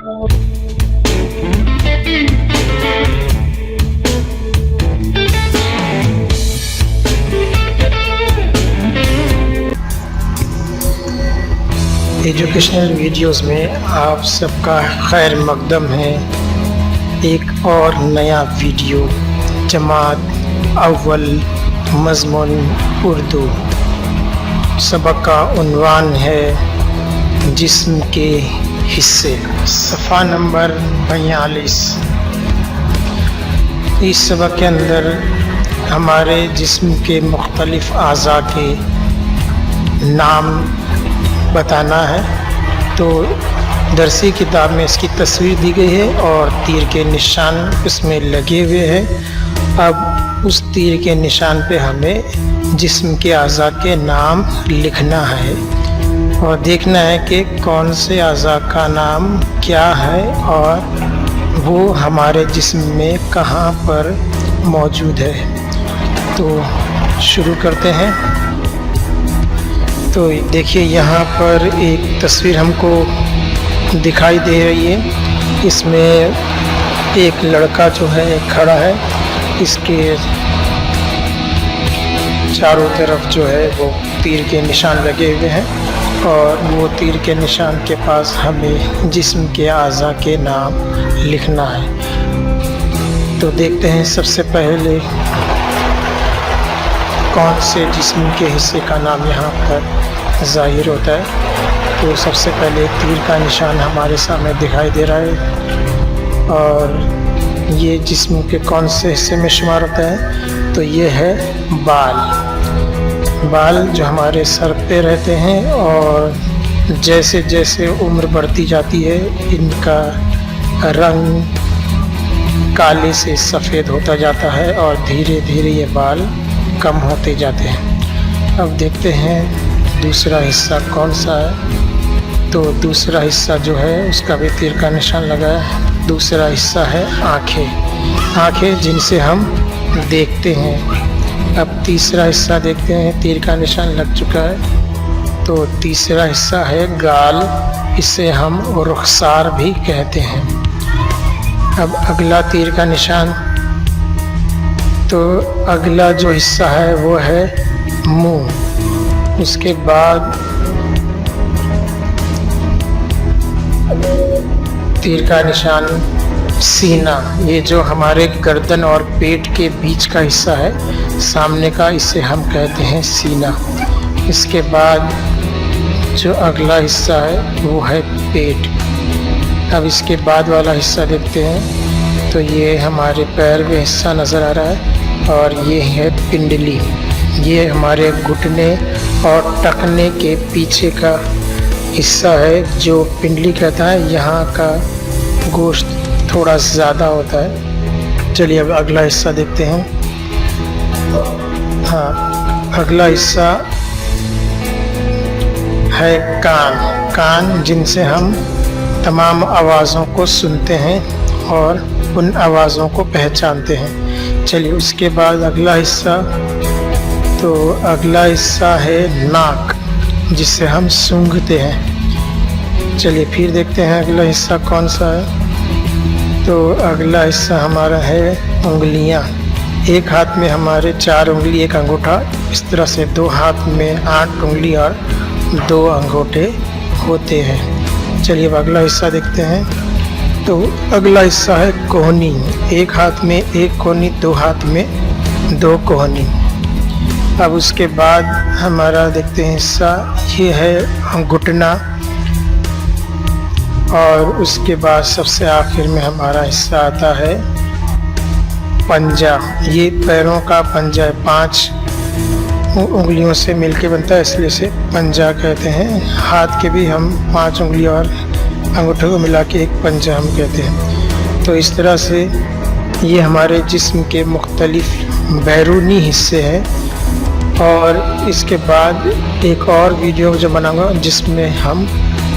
Educational videos में आप सबका खैर मकदम है। एक और नया वीडियो जमात अव्वल मज़मून उर्दू। सबक का उन्वान है जिस्म के हिस्से, सफ़ा नंबर 42। इस सबक के अंदर हमारे जिस्म के मुख्तलिफ़ आज़ा के नाम बताना है। तो दरसी किताब में इसकी तस्वीर दी गई है और तीर के निशान उसमें लगे हुए हैं। अब उस तीर के निशान पे हमें जिस्म के आज़ा के नाम लिखना है और देखना है कि कौन से आज़ा का नाम क्या है और वो हमारे जिस्म में कहाँ पर मौजूद है। तो शुरू करते हैं। तो देखिए यहाँ पर एक तस्वीर हमको दिखाई दे रही है। इसमें एक लड़का जो है खड़ा है, इसके चारों तरफ जो है वो तीर के निशान लगे हुए हैं और वो तीर के निशान के पास हमें जिस्म के आज़ा के नाम लिखना है। तो देखते हैं सबसे पहले कौन से जिस्म के हिस्से का नाम यहाँ पर ज़ाहिर होता है। तो सबसे पहले तीर का निशान हमारे सामने दिखाई दे रहा है और ये जिस्म के कौन से हिस्से में शुमार होता है। तो ये है बाल जो हमारे सर पे रहते हैं और जैसे जैसे उम्र बढ़ती जाती है इनका रंग काले से सफ़ेद होता जाता है और धीरे धीरे ये बाल कम होते जाते हैं। अब देखते हैं दूसरा हिस्सा कौन सा है। तो दूसरा हिस्सा जो है उसका भी तीर का निशान लगा है। दूसरा हिस्सा है आँखें जिनसे हम देखते हैं। अब तीसरा हिस्सा देखते हैं, तीर का निशान लग चुका है। तो तीसरा हिस्सा है गाल, इसे हम रुखसार भी कहते हैं। अब अगला तीर का निशान, तो अगला जो हिस्सा है वो है मुंह। उसके बाद तीर का निशान सीना, ये जो हमारे गर्दन और पेट के बीच का हिस्सा है सामने का, इसे हम कहते हैं सीना। इसके बाद जो अगला हिस्सा है वो है पेट। अब इसके बाद वाला हिस्सा देखते हैं। तो ये हमारे पैर में हिस्सा नज़र आ रहा है और ये है पिंडली। ये हमारे घुटने और टखने के पीछे का हिस्सा है जो पिंडली कहता है। यहाँ का गोश्त थोड़ा ज़्यादा होता है। चलिए अब अगला हिस्सा देखते हैं। हाँ, अगला हिस्सा है कान जिनसे हम तमाम आवाज़ों को सुनते हैं और उन आवाज़ों को पहचानते हैं। चलिए उसके बाद अगला हिस्सा, तो अगला हिस्सा है नाक जिससे हम सूंघते हैं। चलिए फिर देखते हैं अगला हिस्सा कौन सा है। तो अगला हिस्सा हमारा है उंगलियां। एक हाथ में हमारे 4 उंगली 1 अंगूठा, इस तरह से 2 हाथ में 8 उंगली और 2 अंगूठे होते हैं। चलिए अब अगला हिस्सा देखते हैं। तो अगला हिस्सा है कोहनी। 1 हाथ में 1 कोहनी, 2 हाथ में 2 कोहनी। अब उसके बाद हमारा देखते हैं हिस्सा, ये है घुटना और उसके बाद सबसे आखिर में हमारा हिस्सा आता है पंजा। ये पैरों का पंजा है, 5 उंगलियों से मिलके बनता है इसलिए इसे पंजा कहते हैं। हाथ के भी हम 5 उंगली और अंगूठों को मिला के एक पंजा हम कहते हैं। तो इस तरह से ये हमारे जिस्म के मुख्तलिफ बैरूनी हिस्से हैं और इसके बाद एक और वीडियो जो बनाऊंगा जिसमें हम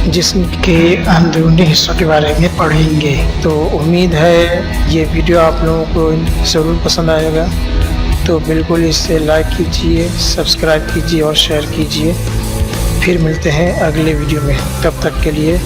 जिस्म के अंदरूनी हिस्सों के बारे में पढ़ेंगे। तो उम्मीद है ये वीडियो आप लोगों को ज़रूर पसंद आएगा। तो बिल्कुल इसे लाइक कीजिए, सब्सक्राइब कीजिए और शेयर कीजिए। फिर मिलते हैं अगले वीडियो में, तब तक के लिए